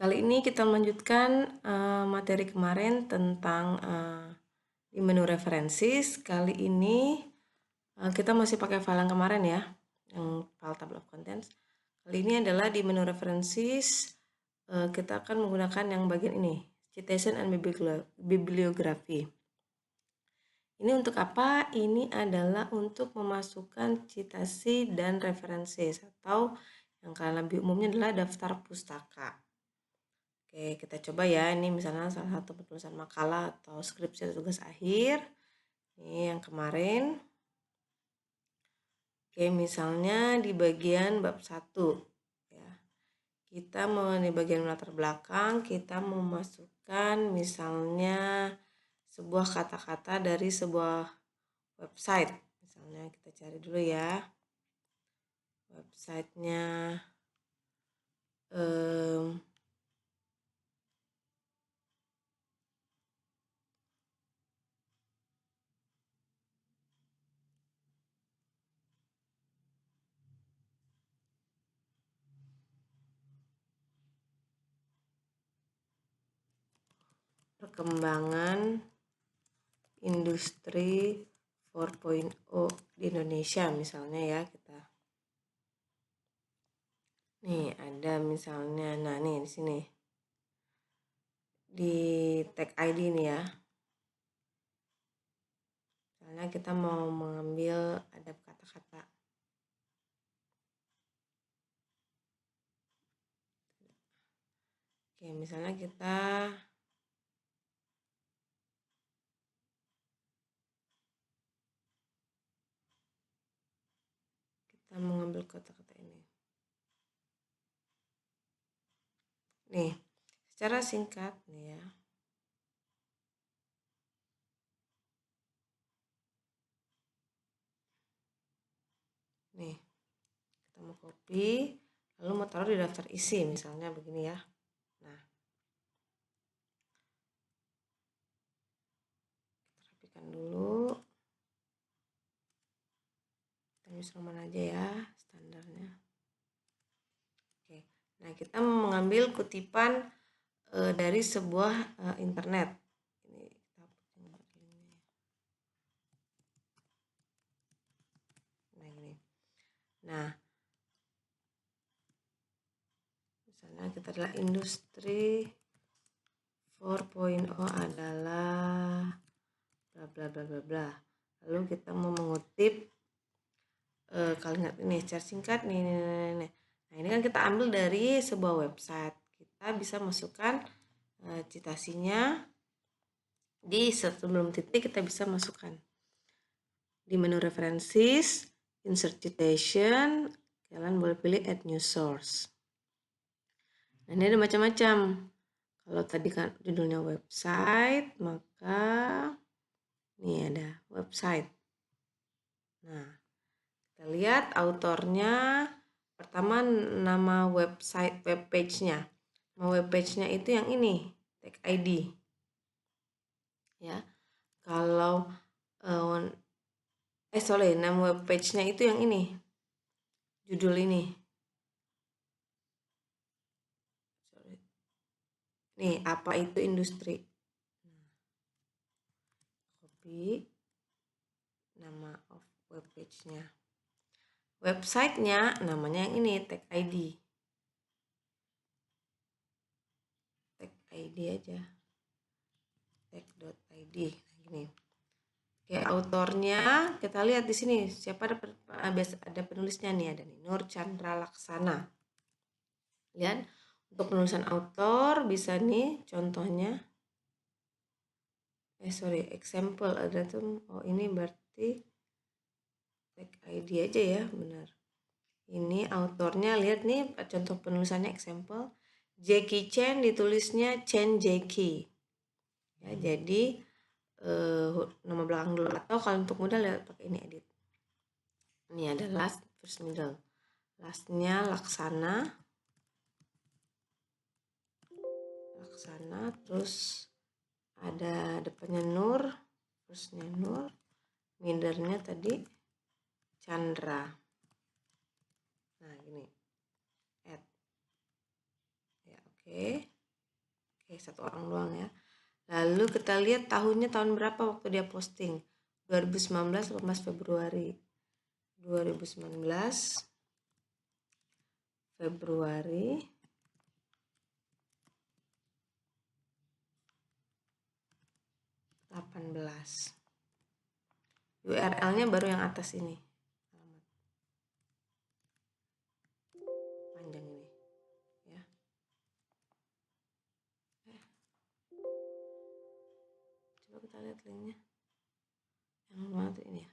Kali ini kita melanjutkan materi kemarin tentang di menu references. Kali ini kita masih pakai file yang kemarin ya, yang file table of contents. Kali ini adalah di menu references, kita akan menggunakan yang bagian ini, citation and bibliography. Ini untuk apa? Ini adalah untuk memasukkan citasi dan references, atau yang kalian lebih umumnya adalah daftar pustaka. Oke, kita coba ya. Ini misalnya salah satu penulisan makalah atau skripsi atau tugas akhir. Ini yang kemarin. Oke, misalnya di bagian bab 1 ya. Kita mau di bagian latar belakang, kita memasukkan misalnya sebuah kata-kata dari sebuah website. Misalnya kita cari dulu ya. Websitenya perkembangan industri 4.0 di Indonesia misalnya ya kita. Nih ada misalnya, nah nih di sini di tag ID nih ya. Misalnya kita mau mengambil ada kata-kata. Oke, misalnya kita mengambil kata-kata ini. Nih, secara singkat nih ya. Nih, kita mau copy, lalu mau taruh di daftar isi misalnya begini ya. Nah, kita rapikan dulu. Kita use roman aja ya, standarnya. Oke, nah kita mengambil kutipan dari sebuah internet. Ini kita nah, misalnya kita adalah industri 4.0 adalah bla bla bla bla bla. Lalu kita mau mengutip kalimat ini secara singkat nih. Nah, ini kan kita ambil dari sebuah website. Kita bisa masukkan citasinya di sebelum titik, kita bisa masukkan di menu references, insert citation, kalian boleh pilih add new source. Nah, ini ada macam-macam. Kalau tadi kan judulnya website, maka ini ada website. Nah, kita lihat autornya. Pertama nama website, web page-nya. Nama web page-nya itu yang ini, tag ID. Ya. Kalau nama web page-nya itu yang ini. Judul ini. Nih, apa itu industri? Copy nama of web page-nya. Website-nya namanya yang ini, tag ID. Tag ID aja. Tag.id. Nah, gini. Oke, autornya kita lihat di sini siapa ada penulisnya nih, ada nih Nur Chandra Laksana. Lihat untuk penulisan autor bisa nih contohnya. Example ada tuh. Oh, ini berarti tag ID aja ya, benar. Ini autornya, lihat nih contoh penulisannya example. Jackie Chan ditulisnya Chen Jackie. Ya, jadi nama belakang dulu, atau kalau untuk mudah lihat pakai ini edit. Ini ada last first middle. Lastnya Laksana, terus ada depannya Nur, firstnya Nur, middle-nya tadi Chandra. Nah, gini add ya, oke. satu orang doang ya. Lalu kita lihat tahunnya tahun berapa waktu dia posting. 2019 18 Februari. 2019 Februari 18. URL-nya baru yang atas ini. Panjang ini ya. Coba kita lihat linknya. Yang mana tuh ini ya.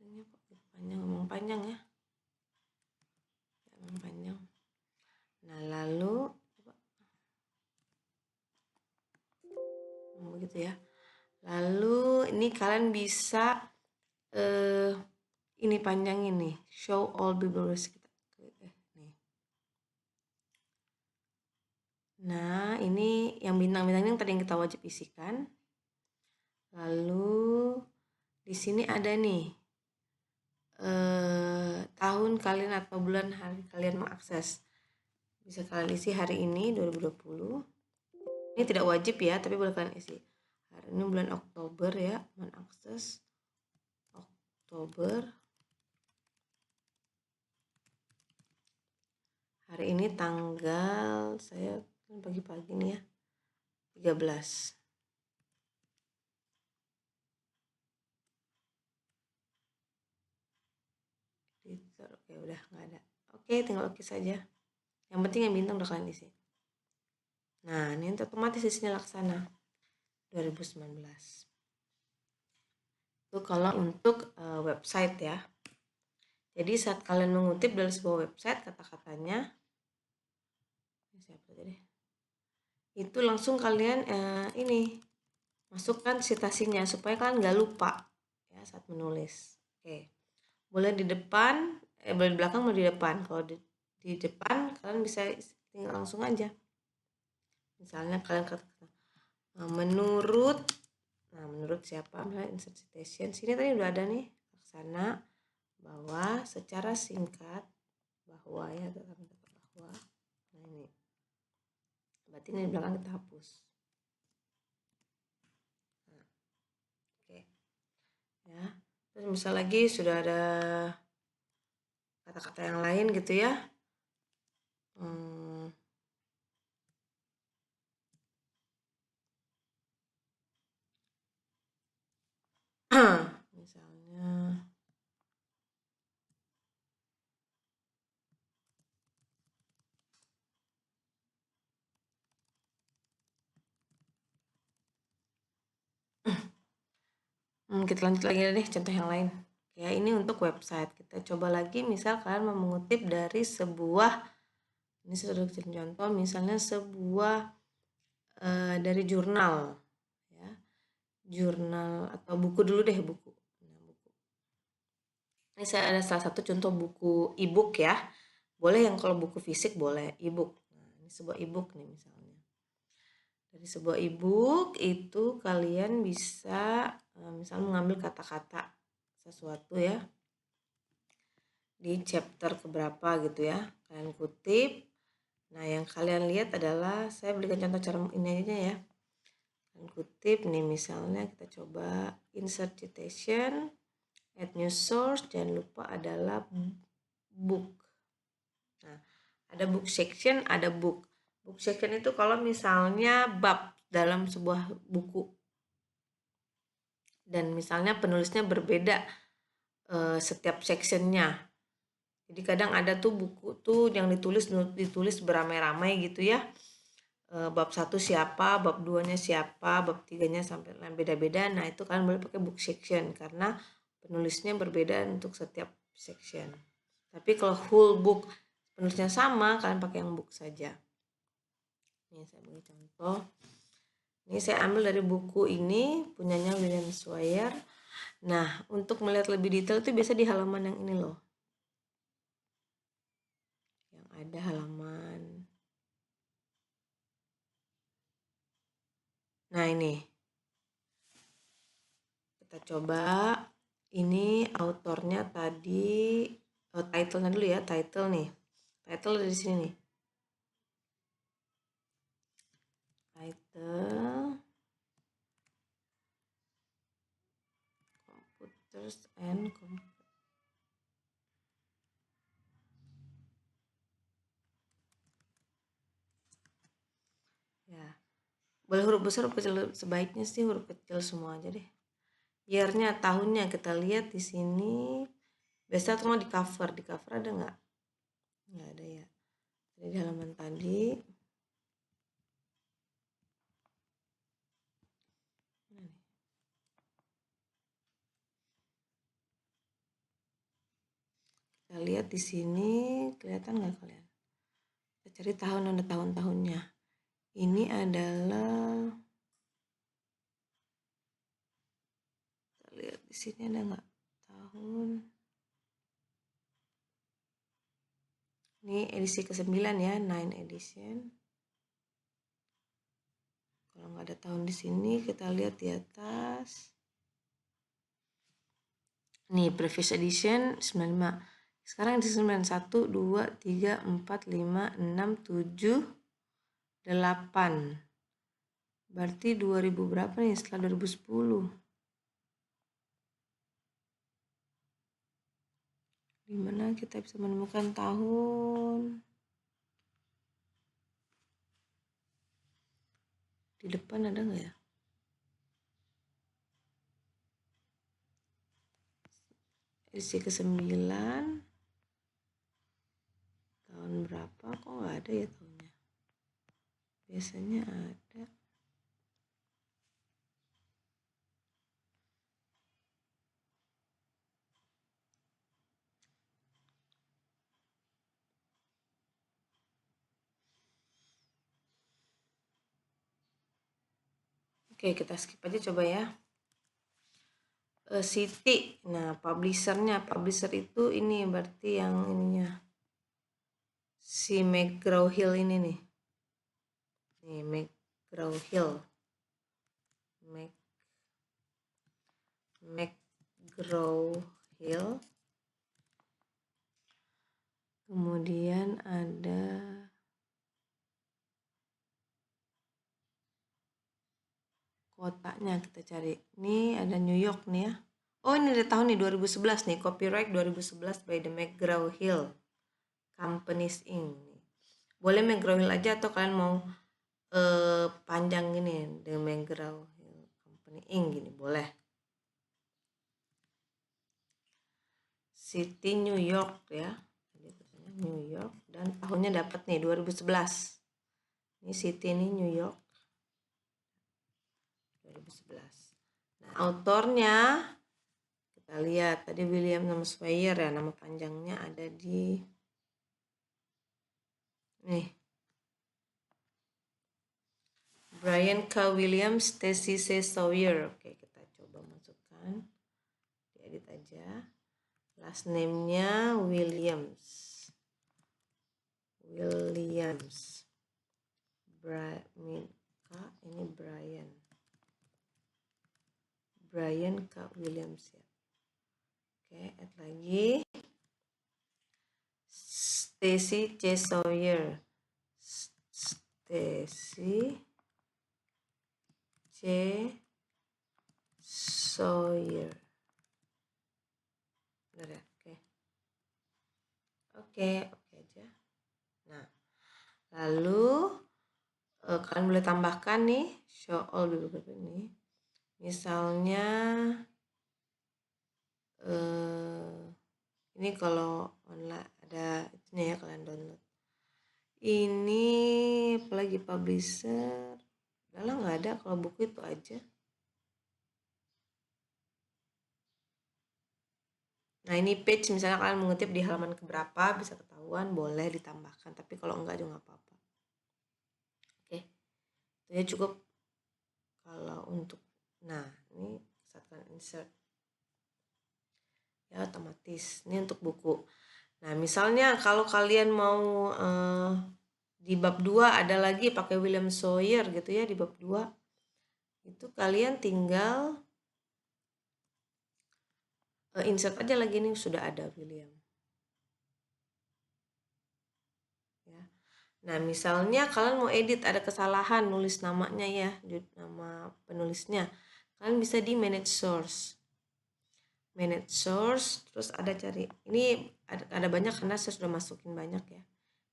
Linknya kok panjang, ngomong panjang ya. Ngomong panjang. Nah, lalu coba. Begitu ya. Lalu ini kalian bisa ini panjang ini, show all billboards kita. Nih. Nah, ini yang bintang-bintang yang tadi yang kita wajib isikan. Lalu di sini ada nih tahun kalian atau bulan hari kalian mengakses. Bisa kalian isi hari ini 2020. Ini tidak wajib ya, tapi boleh kalian isi. Hari ini bulan Oktober ya, mengakses Oktober. Hari ini tanggal, saya pagi-pagi nih ya, 13. Oke, udah nggak ada. Oke, tinggal oke saja. Yang penting yang bintang udah kalian isi. Nah, ini otomatis isinya Laksana 2019. Itu kalau untuk website ya. Jadi saat kalian mengutip dari sebuah website kata-katanya, siapa tadi? Itu langsung kalian ini masukkan citasinya supaya kalian nggak lupa ya saat menulis. Oke, boleh di depan, boleh di belakang, boleh di depan. Kalau di depan kalian bisa tinggal langsung aja. Misalnya kalian kata-kata menurut, nah menurut siapa? Misalnya insert citation. Sini tadi udah ada nih Laksana bahwa secara singkat bahwa ya bahwa. Nah ini. Berarti ini di belakang kita hapus. Nah, oke. Ya. Terus misal lagi sudah ada kata-kata yang lain gitu ya. Misalnya kita lanjut lagi deh contoh yang lain. Ya, ini untuk website. Kita coba lagi misal kalian mau mengutip dari sebuah, ini sudah contoh misalnya sebuah dari jurnal ya. Jurnal atau buku dulu deh, buku. Nah, buku. Ini saya ada salah satu contoh buku e-book ya. Boleh yang kalau buku fisik boleh e-book. Nah, ini sebuah e-book nih misalnya. Dari sebuah e-book itu kalian bisa misalnya mengambil kata-kata sesuatu ya di chapter keberapa gitu ya, kalian kutip. Nah, yang kalian lihat adalah saya berikan contoh cara ini aja ya. Kalian kutip nih misalnya kita coba insert citation, add new source, jangan lupa adalah book. Nah, ada book section, ada book. Book section itu kalau misalnya bab dalam sebuah buku dan misalnya penulisnya berbeda setiap sectionnya. Jadi kadang ada tuh buku tuh yang ditulis beramai-ramai gitu ya. Bab 1 siapa, bab 2-nya siapa, bab 3-nya sampai beda-beda. Nah, itu kalian boleh pakai book section karena penulisnya berbeda untuk setiap section. Tapi kalau whole book penulisnya sama, kalian pakai yang book saja. Ini saya beri contoh. Ini saya ambil dari buku ini, punyanya William Swire. Nah, untuk melihat lebih detail itu biasa di halaman yang ini loh. Yang ada halaman. Nah, ini. Kita coba. Ini autornya tadi, title-nya dulu ya, title nih. Title dari sini nih. title, computers and ya, boleh huruf besar, huruf kecil, sebaiknya sih huruf kecil semua aja deh. Year-nya, tahunnya kita lihat di sini. Biasa tuh di cover ada nggak? Nggak ada ya. Jadi di halaman tadi. Kita lihat di sini, kelihatan nggak kalian? Kita cari tahun, ada tahun-tahunnya. Ini adalah, kita lihat di sini ada nggak tahun? Ini edisi ke-9 ya, 9 edition. Kalau nggak ada tahun di sini, kita lihat di atas. Nih, previous edition 95. Sekarang edisi 91, 2, 3, 4, 5, 6, 7, 8. Berarti 2000 berapa nih setelah 2010? Dimana kita bisa menemukan tahun? Di depan ada nggak ya? Edisi ke-9. Tahun berapa? Kok nggak ada ya tahunnya? Biasanya ada. Oke, kita skip aja coba ya. City. Nah, publishernya. Publisher itu ini berarti yang ininya. Si McGraw-Hill ini nih. Nih, McGraw-Hill. McGraw-Hill. Kemudian ada kotanya, kita cari. Ini ada New York nih ya. Oh, ini ada tahun nih 2011 nih. Copyright 2011 by the McGraw-Hill Companies Inc. Boleh McGraw-Hill aja atau kalian mau panjang gini, the McGraw-Hill Company Inc. gini, boleh. City New York ya. New York dan tahunnya dapat nih 2011. Ini city ini New York 2011. Nah, autornya kita lihat tadi William Shakespeare ya, nama panjangnya ada di nih. Brian K. Williams, Stacy C. Sawyer. Oke, kita coba masukkan. Diedit aja. Last name-nya Williams. Ini Brian. Brian K. Williams ya. Oke, add lagi. Stacy C. Sawyer. Stacy C. Sawyer. Benar ya? Oke aja. Nah, lalu kalian boleh tambahkan nih show all beberapa ini. Misalnya ini kalau online ada ini ya, kalian download. Ini apalagi publisher. Udah nggak ada, kalau buku itu aja. Nah, ini page misalnya kalian mengutip di halaman keberapa bisa ketahuan, boleh ditambahkan, tapi kalau enggak juga nggak apa-apa. Oke, itu ya cukup. Kalau untuk, nah ini saatkan insert ya, otomatis ini untuk buku. Nah, misalnya kalau kalian mau di bab 2 ada lagi pakai William Sawyer gitu ya, di bab 2 itu kalian tinggal insert aja lagi nih, sudah ada William ya. Nah, misalnya kalian mau edit, ada kesalahan nulis namanya ya, nama penulisnya. Kalian bisa di manage source. Manage source, terus ada cari. Ini ada banyak karena saya sudah masukin banyak ya.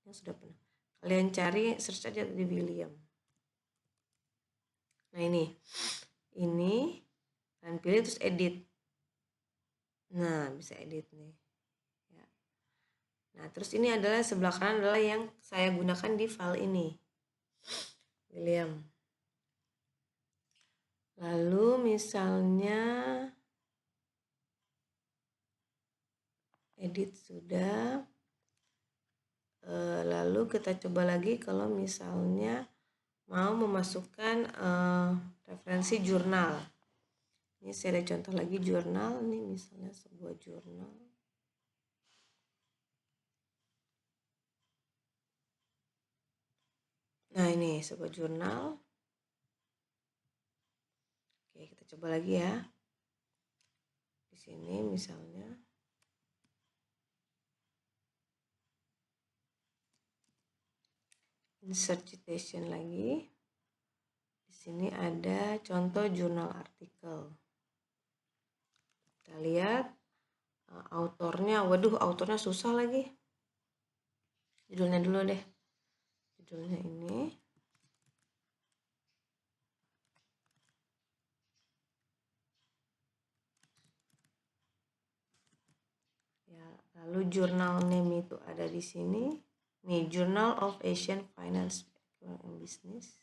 Yang sudah pernah. Kalian cari, search aja di William. Nah, ini kalian pilih terus edit. Nah, bisa edit nih. Ya. Nah, terus ini adalah sebelah kanan adalah yang saya gunakan di file ini. William. Lalu misalnya edit sudah. Lalu kita coba lagi kalau misalnya mau memasukkan referensi jurnal. Ini saya ada contoh lagi jurnal, ini misalnya sebuah jurnal. Nah, ini sebuah jurnal. Oke, kita coba lagi ya. Di sini misalnya insert citation lagi. Di sini ada contoh jurnal artikel. Kita lihat autornya, waduh autornya susah lagi. Judulnya dulu deh. Judulnya ini. Ya, lalu jurnal name itu ada di sini. Nih, Journal of Asian Finance and Business.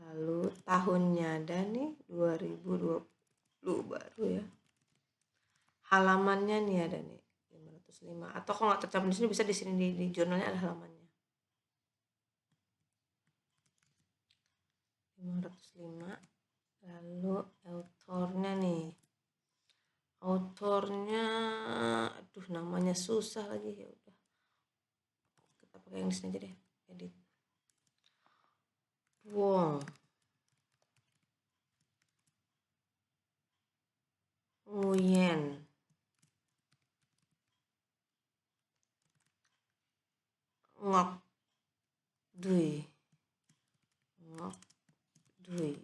Lalu tahunnya ada nih 2020 baru ya. Halamannya nih ada nih 505. Atau kalau nggak tercantum di sini bisa di sini di jurnalnya ada halamannya. 505. Lalu autornya nih. Autornya aduh namanya susah lagi ya udah. Kita pakai yang di sini aja deh. Edit. Wong. Nguyen. Ngok Dui. Ngok Dui.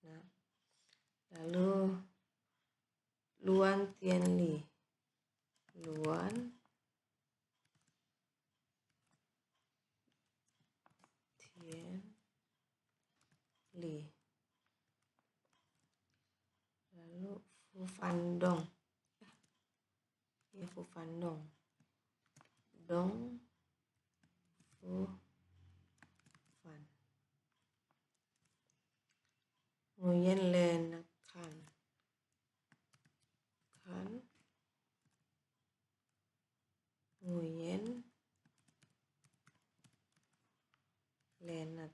Nah, lalu Luan Tien Li. Luan Tien Li. Lalu Fu Van Dong. Fu Van Dong. Fu Van. Nguyen Len Kan. Nguyen Lenat.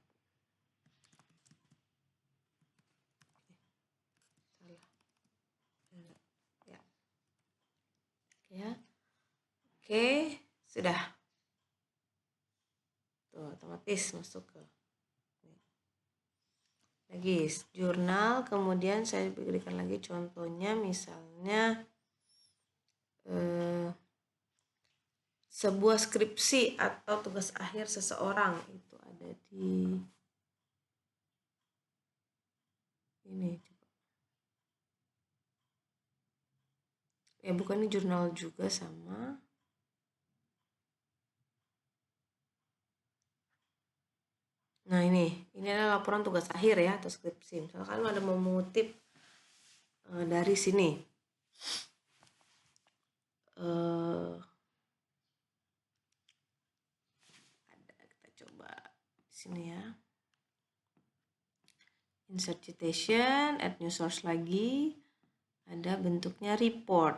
Salah. Ya. Ya. Oke, sudah. Tuh, otomatis masuk ke lagi jurnal, kemudian saya berikan lagi contohnya misalnya sebuah skripsi atau tugas akhir seseorang itu ada di ini coba. Ya bukan ini jurnal juga sama. Nah ini adalah laporan tugas akhir ya atau skripsi. Misalkan ada mau mengutip dari sini. Ada kita coba di sini ya. Insert citation, add new source lagi. Ada bentuknya report.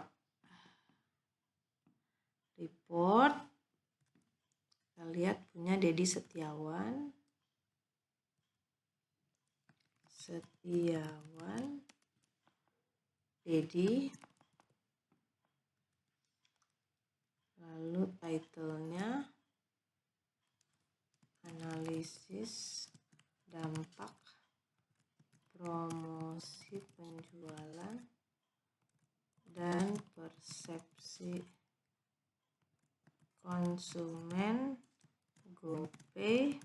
Report. Kita lihat punya Dedi Setiawan. Dedi. Lalu title-nya analisis dampak promosi penjualan dan persepsi konsumen GoPay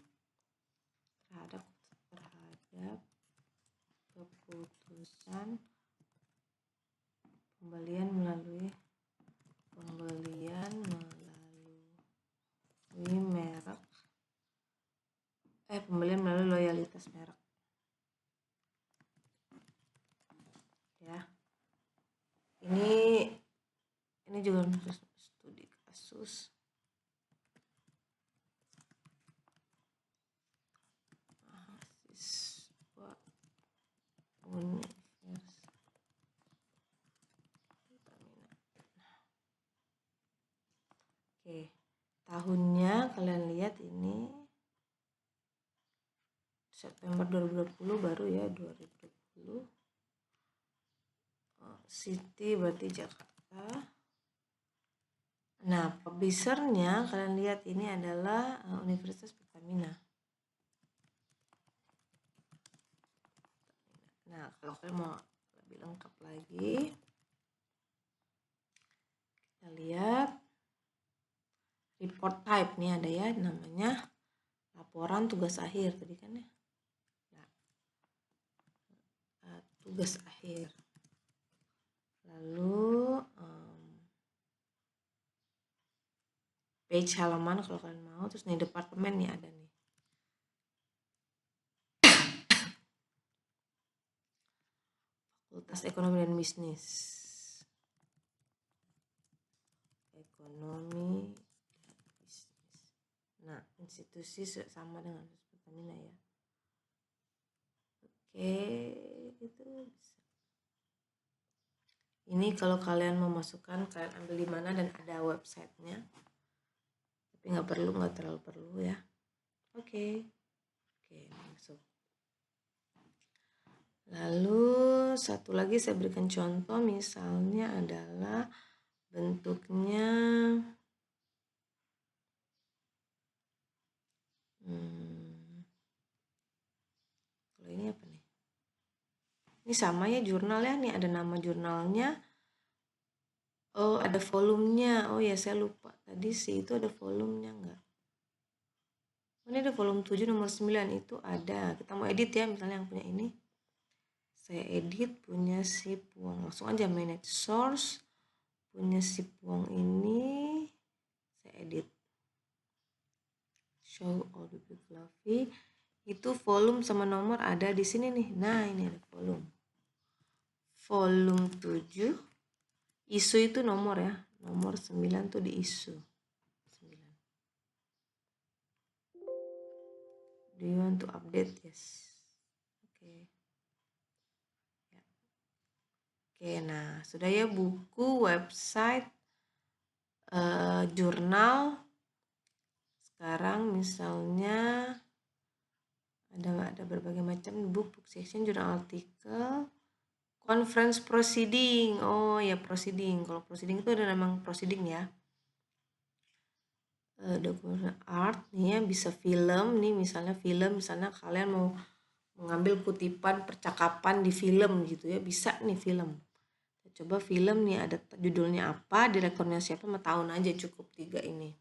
terhadap keputusan pembelian melalui merek pembelian melalui loyalitas merek ya. Ini juga studi kasus mahasiswa Universitas Pertamina. Oke, tahunnya kalian lihat ini September 2020 baru ya, 2020. City berarti Jakarta. Nah, publishernya kalian lihat ini adalah Universitas Pertamina. Nah, kalau kalian mau lebih lengkap lagi, kita lihat report type nih ada ya, namanya laporan tugas akhir tadi kan ya. Nah, tugas akhir. Lalu page halaman kalau kalian mau, terus nih departemen nih ada nih. Fakultas Ekonomi dan Bisnis. Ekonomi dan Bisnis. Nah, institusi sama dengan Pertamina ya. Oke, itu bisa. Ini kalau kalian mau masukkan, kalian ambil di mana dan ada websitenya. Tapi nggak terlalu perlu ya. Oke, masuk. Lalu satu lagi saya berikan contoh, misalnya adalah bentuknya kalau ini apa nih? Ini sama ya jurnal ya, nih ada nama jurnalnya. Oh, ada volumenya. Oh ya, saya lupa tadi sih itu ada volumenya enggak? Ini ada volume 7 nomor 9 itu ada. Kita mau edit ya, misalnya yang punya ini. Saya edit punya si Puang. Langsung aja manage source. Punya si Puang ini saya edit. Show all the bibliography. Itu volume sama nomor ada di sini nih. Nah, ini ada volume. Volume 7. Isu itu nomor ya. Nomor 9 tuh di isu. 9. Do you want to update? Yes. Oke. Ya. Oke, nah sudah ya buku, website, jurnal. Sekarang misalnya ada berbagai macam book section, jurnal artikel, conference proceeding. Oh ya, proceeding. Kalau proceeding itu ada memang proceeding ya. Dokumen art nih ya, bisa film nih, misalnya kalian mau mengambil kutipan percakapan di film gitu ya, bisa nih film. Coba film nih ada judulnya apa, direkturnya siapa, sama tahun aja cukup 3 ini.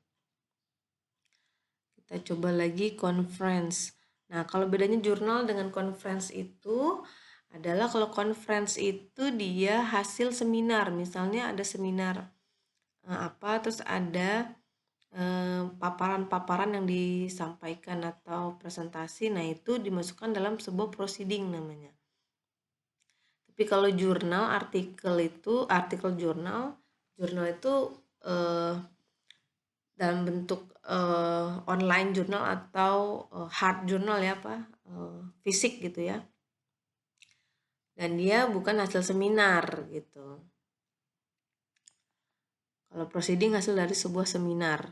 Kita coba lagi conference. Nah, kalau bedanya jurnal dengan conference itu adalah kalau conference itu dia hasil seminar. Misalnya ada seminar apa, terus ada paparan-paparan yang disampaikan atau presentasi. Nah, itu dimasukkan dalam sebuah proceeding namanya. Tapi kalau jurnal, artikel jurnal itu dalam bentuk online jurnal atau hard jurnal ya, fisik gitu ya. Dan dia bukan hasil seminar gitu. Kalau proceeding hasil dari sebuah seminar.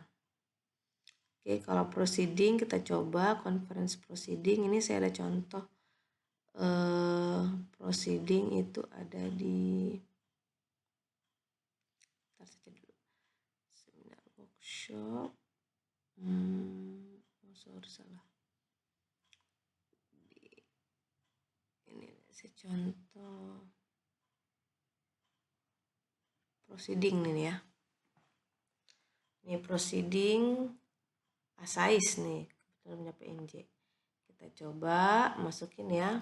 Oke, kalau proceeding kita coba conference proceeding. Ini saya ada contoh proceeding itu ada di seminar workshop. Salah. Ini saya contoh. proceeding nih ya. Ini proceeding Asais nih, kebetulan punya PNG. Kita coba masukin ya.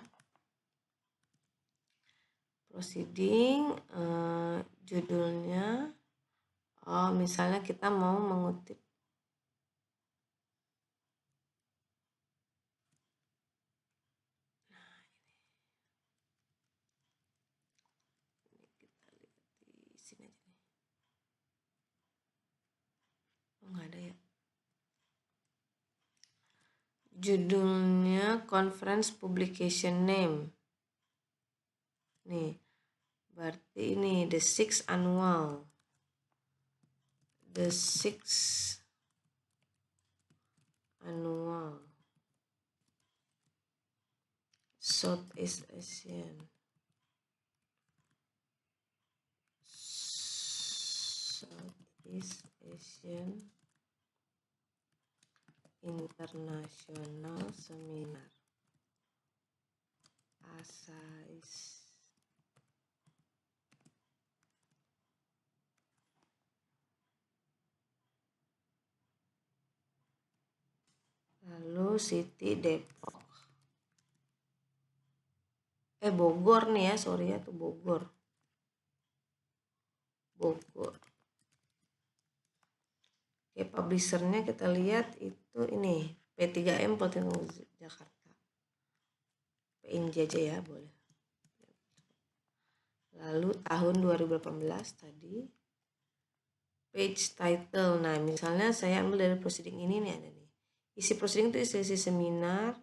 Proceeding, judulnya, misalnya kita mau mengutip sini aja nih. Oh, nggak ada ya. Judulnya conference publication name. Nih, berarti ini the 6th annual. The 6th annual Southeast Asian International Seminar ASAIS. Lalu City Depok. Bogor nih ya, sorry ya, tuh Bogor. Oke, publishernya kita lihat itu ini P3M Politeknik Jakarta. PNJ aja ya, boleh. Lalu tahun 2018 tadi. Page title. Nah, misalnya saya ambil dari proceeding ini nih, ada nih. Isi proceeding itu isi seminar.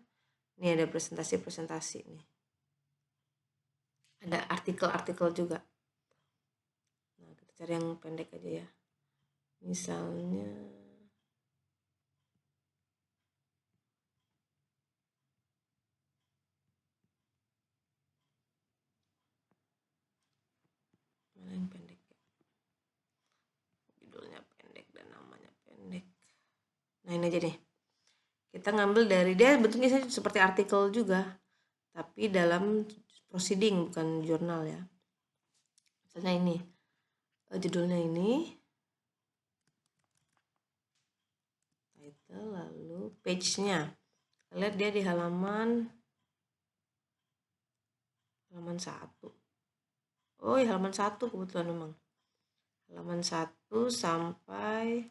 Ini ada presentasi-presentasi nih. Ada artikel-artikel juga. Nah, kita cari yang pendek aja ya. Misalnya mana yang pendek ya? Judulnya pendek dan namanya pendek. Nah, ini aja deh. Kita ngambil dari dia bentuknya seperti artikel juga, tapi dalam proceeding bukan jurnal ya. Misalnya ini judulnya ini title, lalu page-nya. Kita lihat dia di halaman 1. Oh ya, halaman 1 kebetulan memang. Halaman 1 sampai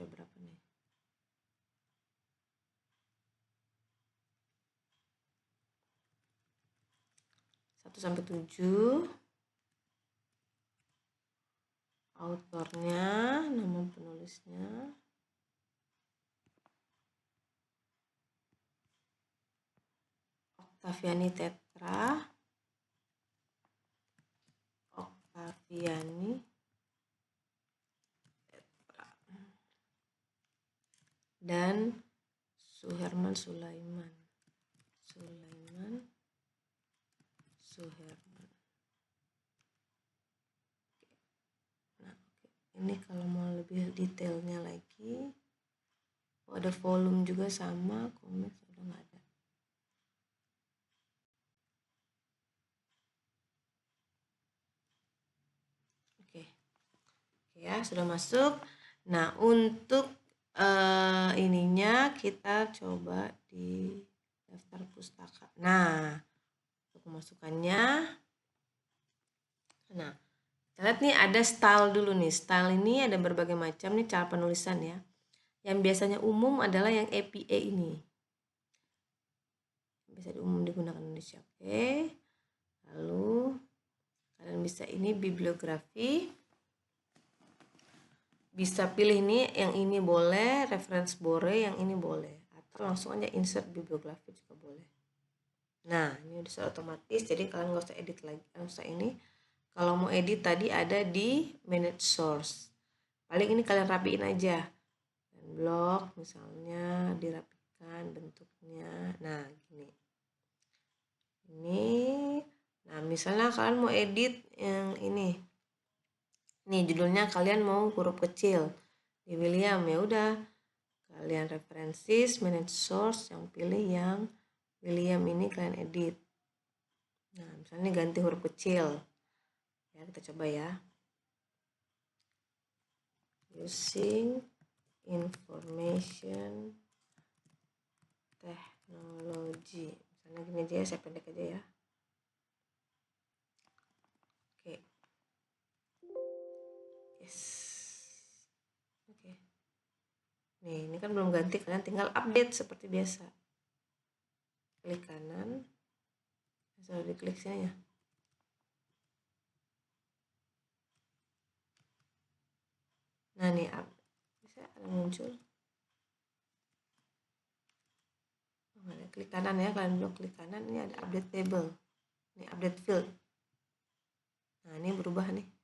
berapa nih? 1 sampai 7. Autornya, nama penulisnya. Oktaviani Tetra. Dan Suherman Sulaiman. Nah, ini kalau mau lebih detailnya lagi, ada volume juga sama, komik sudah nggak ada. Oke ya, sudah masuk. Nah, untuk ininya kita coba di daftar pustaka. Nah, untuk pemasukannya, nah, kita lihat nih ada style dulu nih. Style ini ada berbagai macam nih cara penulisan ya. Yang biasanya umum adalah yang APA ini. Bisa umum digunakan Indonesia. Oke. Lalu kalian bisa ini bibliografi. Bisa pilih nih, yang ini boleh, reference boleh, yang ini boleh. Atau langsung aja insert bibliografi juga boleh. Nah, ini udah otomatis, jadi kalian nggak usah edit lagi, nggak usah ini. Kalau mau edit tadi ada di manage source. Paling ini kalian rapiin aja. Dan blok misalnya dirapikan bentuknya. Nah, gini. Ini. Nah, misalnya kalian mau edit yang ini. Nih judulnya kalian mau huruf kecil. Di William ya udah. Kalian references, manage source, yang pilih yang William ini kalian edit. Nah, misalnya ganti huruf kecil. Ya, kita coba ya. Using information technology. Misalnya gini aja ya, saya pendek aja ya. Oke. Yes. Oke. Nih, ini kan belum ganti, kalian tinggal update seperti biasa. Klik kanan. Selalu diklik sini ya. Nah, nih bisa ada muncul. Ada klik kanan ya, kalian belum klik kanan, ini ada update table. Ini update field. Nah, ini berubah nih.